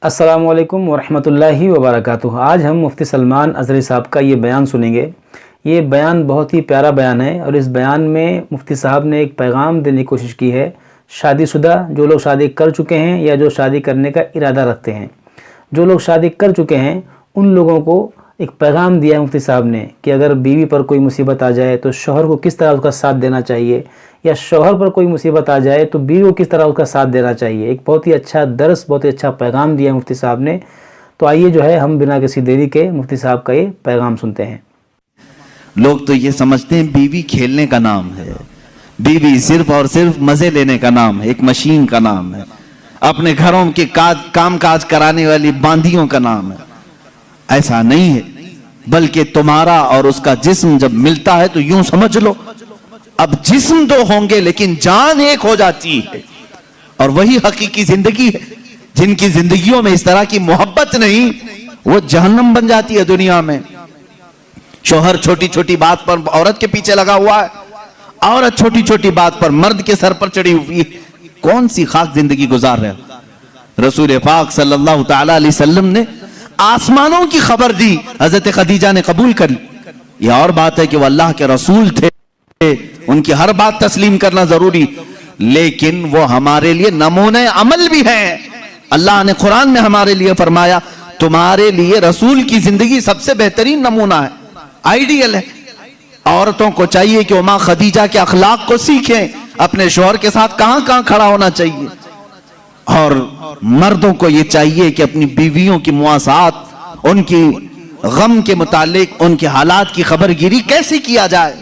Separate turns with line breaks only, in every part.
अस्सलामु अलैकुम वरहमतुल्लाहि वबरकातुहू। आज हम मुफ्ती सलमान अज़हरी साहब का ये बयान सुनेंगे। ये बयान बहुत ही प्यारा बयान है और इस बयान में मुफ्ती साहब ने एक पैगाम देने की कोशिश की है शादीशुदा, जो लोग शादी कर चुके हैं या जो शादी करने का इरादा रखते हैं। जो लोग शादी कर चुके हैं उन लोगों को एक पैगाम दिया है मुफ्ती साहब ने कि अगर बीवी पर कोई मुसीबत आ जाए तो शौहर को किस तरह उसका साथ देना चाहिए, या शौहर पर कोई मुसीबत आ जाए तो बीवी को किस तरह उसका साथ देना चाहिए। एक बहुत ही अच्छा दर्स, बहुत ही अच्छा पैगाम दिया मुफ्ती साहब ने। तो आइए जो है हम बिना किसी देरी के मुफ्ती साहब का ये पैगाम सुनते हैं।
लोग तो ये समझते हैं बीवी खेलने का नाम है, बीवी सिर्फ और सिर्फ मजे लेने का नाम है, एक मशीन का नाम है, अपने घरों के काम काज कराने वाली बांधियों का नाम है। ऐसा नहीं है, बल्कि तुम्हारा और उसका जिस्म जब मिलता है तो यूं समझ लो अब जिस्म दो होंगे लेकिन जान एक हो जाती है। और वही हकीकी जिंदगी है। जिनकी जिंदगियों में इस तरह की मोहब्बत नहीं, वो जहन्नम बन जाती है दुनिया में। शौहर छोटी छोटी बात पर औरत के पीछे लगा हुआ है, औरत छोटी छोटी बात पर मर्द के सर पर चढ़ी हुई है। कौन सी खाक जिंदगी गुजार रहे हो। रसूल पाक सल्लल्लाहु तआला अलैहि वसल्लम ने आसमानों की खबर दी, हजरत खदीजा ने कबूल करी। यह और बात है कि वो अल्लाह के रसूल थे, उनकी हर बात तस्लीम करना जरूरी, लेकिन वो हमारे लिए नमूने अमल भी है। अल्लाह ने कुरान में हमारे लिए फरमाया, तुम्हारे लिए रसूल की जिंदगी सबसे बेहतरीन नमूना है, आइडियल है। औरतों को चाहिए कि उमा खदीजा के अखलाक को सीखें, अपने शौहर के साथ कहां कहां खड़ा होना चाहिए। और मर्दों को यह चाहिए कि अपनी बीवियों की मुआसात, उनकी गम के मुतालिक उनके हालात की खबरगिरी कैसे किया जाए।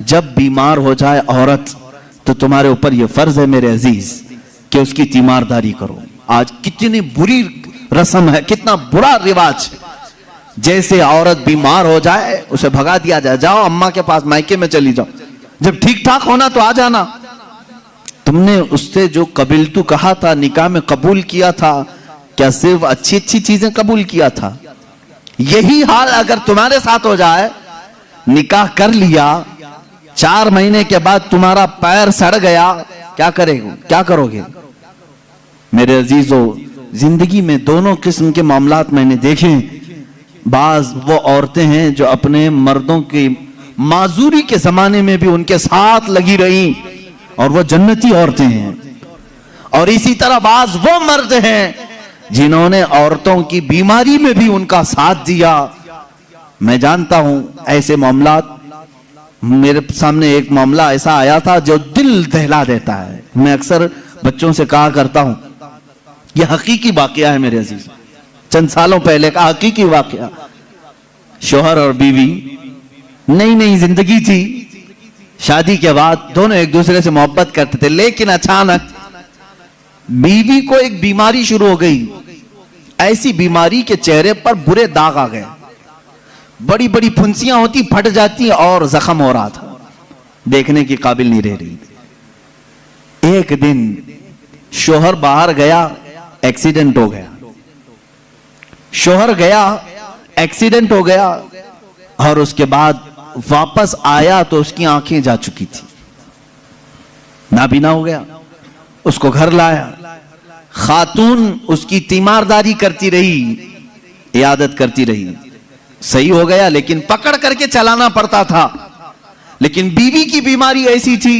जब बीमार हो जाए औरत तो तुम्हारे ऊपर यह फर्ज है मेरे अजीज कि उसकी तीमारदारी करो। आज कितनी बुरी रस्म है, कितना बुरा रिवाज। जैसे औरत बीमार हो जाए उसे भगा दिया जाए, जाओ अम्मा के पास, मायके में चली जाओ, जब ठीक ठाक होना तो आ जाना। तुमने उससे जो कबीलतू कहा था, निकाह में कबूल किया था, क्या सिर्फ अच्छी अच्छी चीजें कबूल किया था? यही हाल अगर तुम्हारे साथ हो जाए, निकाह कर लिया, 4 महीने के बाद तुम्हारा पैर सड़ गया, क्या करेगा, क्या करोगे? मेरे अजीजों, जिंदगी में दोनों किस्म के मामलात मैंने देखे। बाज वो औरतें हैं जो अपने मर्दों की माजूरी के जमाने में भी उनके साथ लगी रही और वो जन्नती औरतें हैं। और इसी तरह बाज वो मर्द हैं जिन्होंने औरतों की बीमारी में भी उनका साथ दिया। मैं जानता हूं ऐसे मामलात। मेरे सामने एक मामला ऐसा आया था जो दिल दहला देता है। मैं अक्सर बच्चों से कहा करता हूं, यह हकीकी वाकया है मेरे अजीज, चंद सालों पहले का हकीकी वाकया। शौहर और बीवी नई नई जिंदगी थी, शादी के बाद दोनों एक दूसरे से मोहब्बत करते थे, लेकिन अचानक बीवी को एक बीमारी शुरू हो गई। ऐसी बीमारी के चेहरे पर बुरे दाग आ गए, बड़ी बड़ी फुंसियां होती, फट जाती और जख्म हो रहा था, देखने की काबिल नहीं रह रही थी। एक दिन शौहर बाहर गया, एक्सीडेंट हो गया। शौहर गया, एक्सीडेंट हो गया और उसके बाद वापस आया तो उसकी आंखें जा चुकी थी, नाबीना हो गया। उसको घर लाया, खातून उसकी तीमारदारी करती रही, इयादत करती रही। सही हो गया, लेकिन पकड़ करके चलाना पड़ता था। लेकिन बीवी की बीमारी ऐसी थी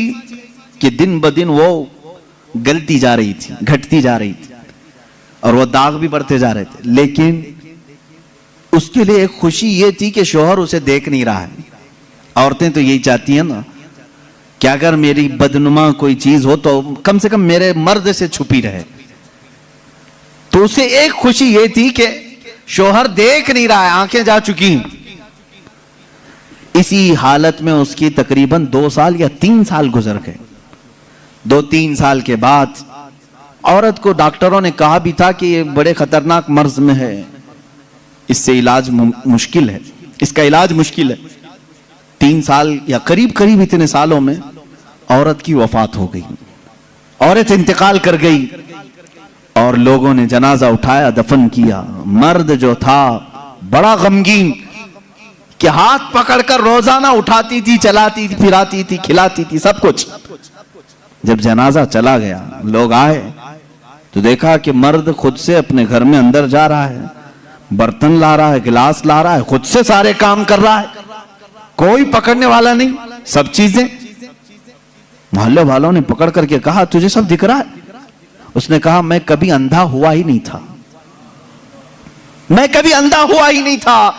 कि दिन ब दिन वो गलती जा रही थी, घटती जा रही थी और वो दाग भी बढ़ते जा रहे थे। लेकिन उसके लिए एक खुशी ये थी कि शौहर उसे देख नहीं रहा है। औरतें तो यही चाहती हैं ना कि अगर मेरी बदनुमा कोई चीज हो तो कम से कम मेरे मर्द से छुपी रहे। तो उसे एक खुशी ये थी कि शौहर देख नहीं रहा है, आंखें जा चुकी। इसी हालत में उसकी तकरीबन 2 साल या 3 साल गुजर गए। 2-3 साल के बाद औरत को डॉक्टरों ने कहा भी था कि ये बड़े खतरनाक मर्ज में है, इससे इलाज मुश्किल है, इसका इलाज मुश्किल है। 3 साल या करीब करीब इतने सालों में औरत की वफात हो गई, औरत इंतकाल कर गई और लोगों ने जनाजा उठाया, दफन किया। मर्द जो था बड़ा गमगीन कि हाथ पकड़कर रोजाना उठाती थी, चलाती थी, फिराती थी, खिलाती थी, सब कुछ। जब जनाजा चला गया, लोग आए, तो देखा कि मर्द खुद से अपने घर में अंदर जा रहा है, बर्तन ला रहा है, गिलास ला रहा है, खुद से सारे काम कर रहा है, कोई पकड़ने वाला नहीं, सब चीजें। मोहल्ले वालों ने पकड़ करके कहा तुझे सब दिख रहा है? उसने कहा मैं कभी अंधा हुआ ही नहीं था, मैं कभी अंधा हुआ ही नहीं था।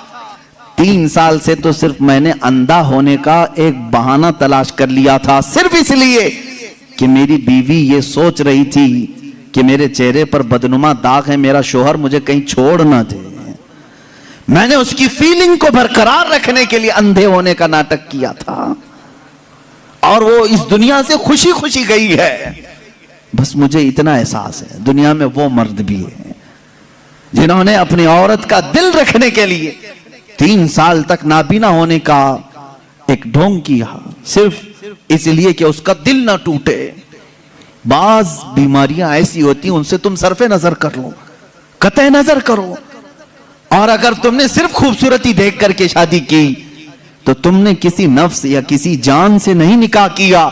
3 साल से तो सिर्फ मैंने अंधा होने का एक बहाना तलाश कर लिया था, सिर्फ इसलिए कि मेरी बीवी ये सोच रही थी कि मेरे चेहरे पर बदनुमा दाग है, मेरा शोहर मुझे कहीं छोड़ ना दे। मैंने उसकी फीलिंग को बरकरार रखने के लिए अंधे होने का नाटक किया था, और वो इस दुनिया से खुशी खुशी गई है। बस मुझे इतना एहसास है दुनिया में वो मर्द भी है जिन्होंने अपनी औरत का दिल रखने के लिए 3 साल तक नाबीना होने का एक ढोंग किया, सिर्फ इसलिए कि उसका दिल ना टूटे। बाज बीमारियां ऐसी होती हैं, उनसे तुम सरफे नजर कर लो, कतई नजर करो। और अगर तुमने सिर्फ खूबसूरती देख करके शादी की तो तुमने किसी नफ्स या किसी जान से नहीं निकाह किया,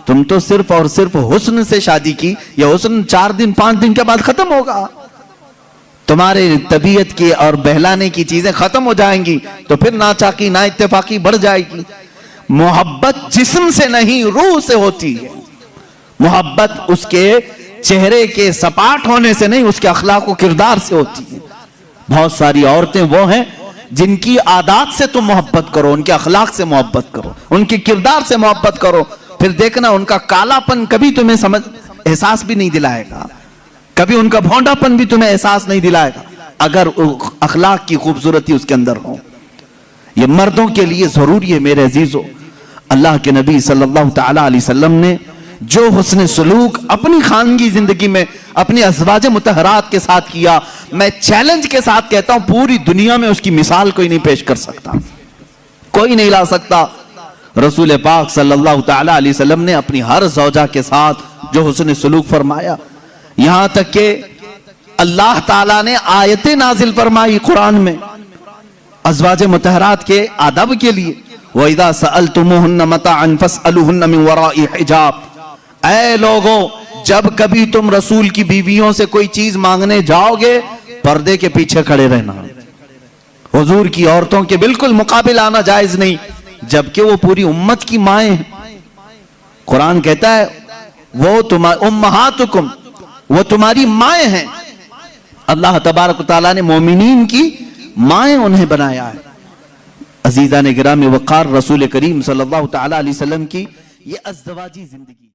तुम तो सिर्फ और सिर्फ हुस्न से शादी की। यह हुस्न 4 दिन 5 दिन के बाद खत्म होगा, तुम्हारे तबीयत की और बहलाने की चीजें खत्म हो जाएंगी, तो फिर नाचाकी ना इत्तेफाकी बढ़ जाएगी। मोहब्बत जिस्म से नहीं रूह से होती है। मोहब्बत उसके चेहरे के सपाट होने से नहीं, उसके अखलाक व किरदार से होती है। बहुत सारी औरतें वो हैं जिनकी आदत से तुम मोहब्बत करो, उनके अखलाक से मोहब्बत करो, उनके किरदार से मोहब्बत करो, फिर देखना उनका कालापन कभी तुम्हें एहसास भी नहीं दिलाएगा, कभी उनका भौंडापन भी तुम्हें एहसास नहीं दिलाएगा, अगर अखलाक की खूबसूरती उसके अंदर हो। ये मर्दों के लिए जरूरी है मेरे अजीजों। अल्लाह के नबी सल्लल्लाहु तआला अलैहि वसल्लम ने जो हुस्न सलूक अपनी खानगी जिंदगी में अपनी अज़वाज मुतहरात के साथ किया, मैं चैलेंज के साथ कहता हूं पूरी दुनिया में उसकी मिसाल कोई नहीं पेश कर सकता, कोई नहीं ला सकता। रसूल पाक सल्लल्लाहु तआला अलैहि वसल्लम ने अपनी हर ज़ौजा के साथ जो हुस्न सलूक फरमाया, यहां तक कि अल्लाह ताला ने आयतें नाजिल फरमाई कुरान में अज़वाज मुतहरात के अदब के लिए। वइज़ा सअलतुमुहुन्ना मताअन फस्अलूहुन्ना मिन वराइ हिजाब। ऐ लोगों, जब कभी तुम रसूल की बीवियों से कोई चीज मांगने जाओगे, पर्दे के पीछे खड़े रहना। हुजूर की औरतों के बिल्कुल मुकाबिल आना जायज नहीं, जबकि वो पूरी उम्मत की माएं हैं। कुरान कहता है वो तुम्हारी उम्महातुकुम, वो तुम्हारी माएं हैं। अल्लाह तबारक तआला ने मोमिनीन की माएं उन्हें बनाया है। अजीज़ान गिराम वक़ार, रसूल करीम सल्लल्लाहु तआला अलैहि वसल्लम की ये अज़्ज़वाजी जिंदगी।